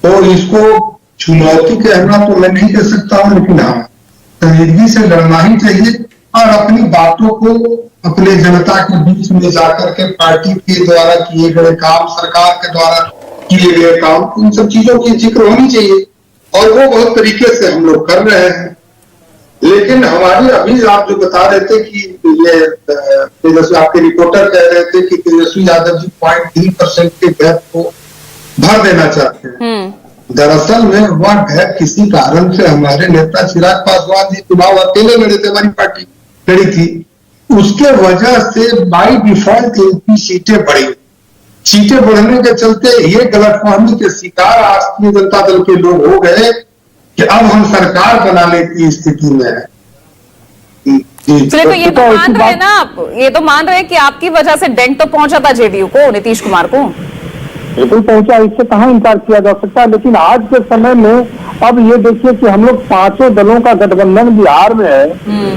तो इसको चुनौती कहना तो मैं नहीं कह सकता हूं, लेकिन हाँ संजीदगी से लड़ना ही चाहिए और अपनी बातों को अपने जनता के बीच में जाकर के पार्टी के द्वारा किए गए काम, सरकार के द्वारा किए गए काम, इन सब चीजों की जिक्र होनी चाहिए और वो बहुत तरीके से हम लोग कर रहे हैं। लेकिन हमारी अभी आप जो बता रहे थे कि ये तेजस्वी, आपके रिपोर्टर कह रहे थे कि तेजस्वी यादव जी 0.3% के गैप को भर देना चाहते हैं। दरअसल में वह गैप किसी कारण से हमारे नेता चिराग पासवान जी चुनाव अकेले लड़े थे, हमारी पार्टी लड़ी थी, उसके वजह से बाई डिफॉल्ट एमपी सीटें बढ़ी। सीटें बढ़ने के चलते ये गलतफहमी के शिकार राष्ट्रीय जनता दल के लोग हो गए कि अब हम सरकार बनाने की स्थिति में है। तो ये तो मान रहे हैं ना आप, ये तो मान रहे हैं कि आपकी वजह से डेंट तो पहुंचा था जेडीयू को, नीतीश कुमार को। बिल्कुल पहुंचा, इससे कहाँ इंकार किया जा सकता है। लेकिन आज के समय में अब ये देखिए कि हम लोग 5 दलों का गठबंधन बिहार में है,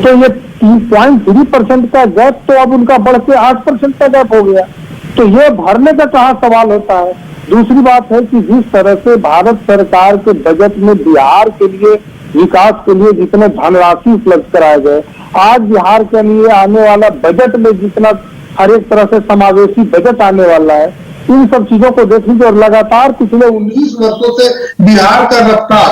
तो ये 3.3% का गैप तो अब उनका बढ़ के 8% का गैप हो गया। तो ये भरने का कहाँ सवाल होता है। दूसरी बात है कि जिस तरह से भारत सरकार के बजट में बिहार के लिए, विकास के लिए जितने धनराशि उपलब्ध कराए गए, आज बिहार के लिए आने वाला बजट में जितना हर एक तरह से समावेशी बजट आने वाला है, इन सब चीजों को देखिए और लगातार पिछले 19 वर्षों से बिहार का रफ्तार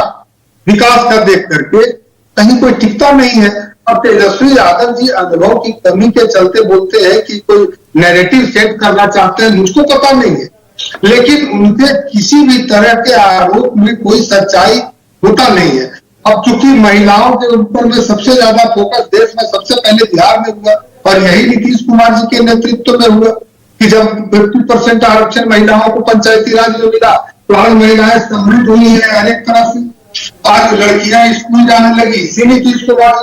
विकास का देख करके कहीं कोई टिकता नहीं है। और तेजस्वी यादव जी अनुभव की कमी के चलते बोलते हैं कि कोई नैरेटिव सेट करना चाहते हैं, मुझको पता नहीं है, लेकिन उनके किसी भी तरह के आरोप में कोई सच्चाई होता नहीं है। अब चूंकि महिलाओं के ऊपर में सबसे ज्यादा फोकस देश में सबसे पहले बिहार में हुआ और यही नीतीश कुमार जी के नेतृत्व में हुआ कि जब 50% आरक्षण महिलाओं को पंचायती राज में मिला तो आज महिलाएं समृद्ध हुई है अनेक तरह से। आज लड़कियां स्कूल जाने लगी, इसी नीतीश कुमार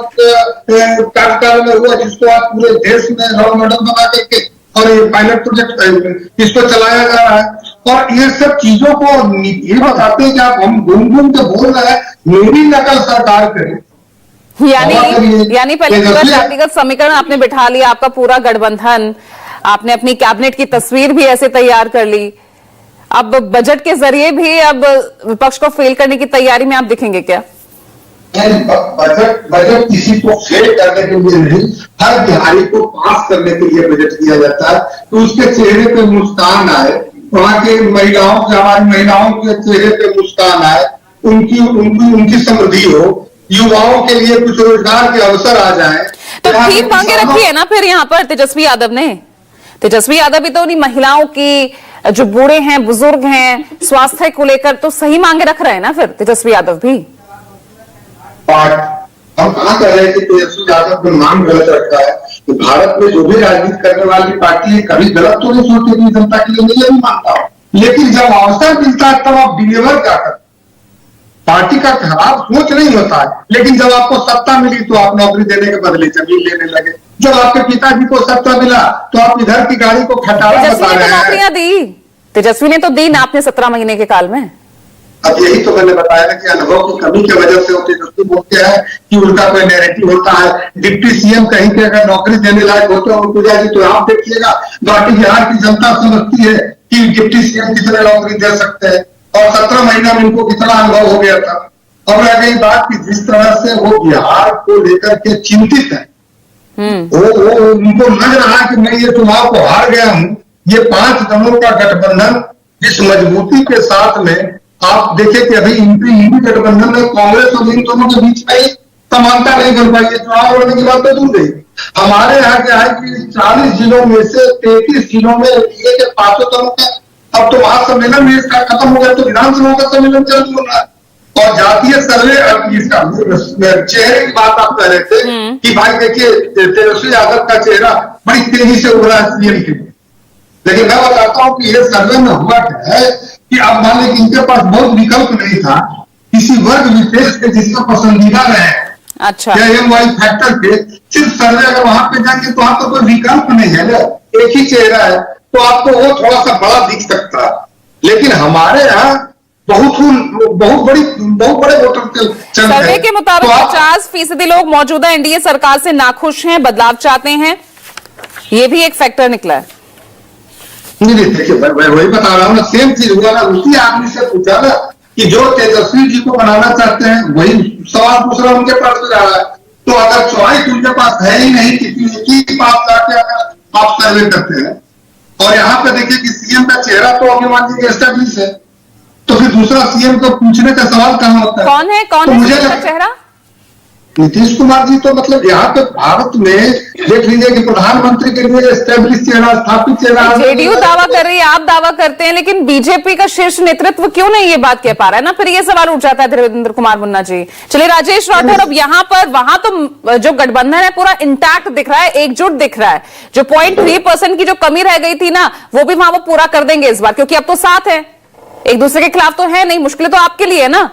कार्यकाल में हुआ, जिसको आज पूरे देश में रोल मॉडल बना करके और ये पायलट प्रोजेक्ट इसको चलाया जा रहा है। और ये सब चीजों को ये बताते हैं कि आप हम घूम घूम के बोल रहे हैं, मेरी नकल सरकार करे। यानी पहले पूरा जातिगत समीकरण आपने बिठा लिया, आपका पूरा गठबंधन, आपने अपनी कैबिनेट की तस्वीर भी ऐसे तैयार कर ली, अब बजट के जरिए भी अब विपक्ष को फेल करने की तैयारी में आप दिखेंगे क्या? बजट किसी को फेल करने के लिए नहीं, हर बिहारी को पास करने के लिए बजट दिया जाता है तो उसके चेहरे पे मुस्कान आए, वहां के महिलाओं से, हमारी महिलाओं के चेहरे पे मुस्कान आए, उनकी समृद्धि हो, युवाओं के लिए कुछ रोजगार के अवसर आ जाए। तो ठीक मांगे रखी है ना फिर यहाँ पर तेजस्वी यादव ने। तेजस्वी यादव भी तो उन्हीं महिलाओं की, जो बूढ़े हैं, बुजुर्ग हैं, स्वास्थ्य को लेकर तो सही मांगे रख रहे हैं ना फिर तेजस्वी यादव भी। हम कहाँ कह रहे हैं कि तेजस्वी यादव को नाम गलत रखा है। तो भारत में जो भी राजनीति करने वाली पार्टी है कभी गलत तो नहीं सोचती जनता के लिए, नहीं मानता हूं, लेकिन जब अवसर मिलता है तब आप डिलीवर क्या करते। पार्टी का खराब सोच नहीं होता है, लेकिन जब आपको सत्ता मिली तो आप नौकरी देने के बदले जमीन लेने लगे। जब आपके पिताजी को सत्ता मिला तो आप इधर की गाड़ी को खटारा बता रहे हैं। नौकरियां दी तेजस्वी ने तो दी ना आपने 17 महीने के काल में। अब यही तो मैंने बताया ना कि अनुभव की कमी की वजह से तेजस्वी बोलते हैं कि उनका कोई नैरेटिव होता है। डिप्टी सीएम कहीं पे अगर नौकरी देने लायक होते हैं पूजा जी तो आप देखिएगा, बाकी बिहार की जनता समझती है कि डिप्टी सीएम कितने नौकरी दे सकते हैं और 17 महीना में उनको कितना अनुभव हो गया था। अब रह गई बात कि जिस तरह से वो बिहार को लेकर के चिंतित है, वो उनको लग रहा है कि मैं ये चुनाव को हार गया हूं। ये 5 दलों का गठबंधन जिस मजबूती के साथ में आप देखिए कि अभी इंडी गठबंधन में कांग्रेस और इन दोनों के बीच में समानता नहीं बन पाई है। चुनाव लड़ने की बात तो दूर गई। हमारे यहाँ क्या है कि 40 जिलों में से 33 जिलों में एनडीए के 5 दलों का अब तो महासम्मेलन भी इसका खत्म हो गया, तो विधानसभा का सम्मेलन चालू हो रहा है। और जातीय सर्वे इसका चेहरे की बात आप कह रहे थे कि भाई देखिए तेजस्वी यादव का चेहरा बड़ी तेजी से उभरा है सीएम के लिए, लेकिन मैं बताता हूं कि ये सर्वे में हुआ क्या है कि अब मान लें कि इनके पास बहुत विकल्प नहीं था किसी वर्ग विशेष के जिसका पसंदीदा रहे, अच्छा वाई फैक्टर पे सिर्फ सर्वे अगर वहां पे जाएंगे तो आपको कोई विकल्प नहीं है ना, एक ही चेहरा है तो आपको वो थोड़ा सा बड़ा दिख सकता है। लेकिन हमारे यहाँ बहुत बड़े वोटर सर्वे के मुताबिक 50% लोग मौजूदा एनडीए सरकार से नाखुश हैं, बदलाव चाहते हैं, ये भी एक फैक्टर निकला है। नहीं देखिए मैं वही बता रहा हूँ ना, सेम चीज हुआ ना, उसी आदमी से पूछा ना कि जो तेजस्वी जी को बनाना चाहते हैं वही सवाल दूसरा उनके पास भी रहा है। तो अगर चॉइस उनके पास है ही नहीं, किसी की पास जाके अगर आप सर्वे करते हैं और यहाँ पे देखिए कि सीएम का चेहरा तो अभी मान लीजिए एस्टेब्लिश है, तो फिर दूसरा सीएम को पूछने का सवाल कहां होता है? कौन है तो मुझे सीएम का चेहरा? नीतीश कुमार जी तो मतलब यहाँ पे भारत में देख लीजिए कि प्रधानमंत्री के लिए एस्टेब्लिश चेहरा, स्थापित चेहरा। जेडीयू दावा कर रही है, आप दावा करते हैं, लेकिन बीजेपी का शीर्ष नेतृत्व क्यों नहीं ये बात कह पा रहा है ना? फिर ये सवाल उठ जाता है देवेंद्र कुमार मुन्ना जी। चलिए राजेश राठौर, अब यहाँ पर वहां तो जो गठबंधन है पूरा इंटैक्ट दिख रहा है, एकजुट दिख रहा है। जो 0.3% की जो कमी रह गई थी ना, वो भी वहां वो पूरा कर देंगे इस बार, क्योंकि अब तो साथ है, एक दूसरे के खिलाफ तो है नहीं। मुश्किल तो आपके लिए है ना?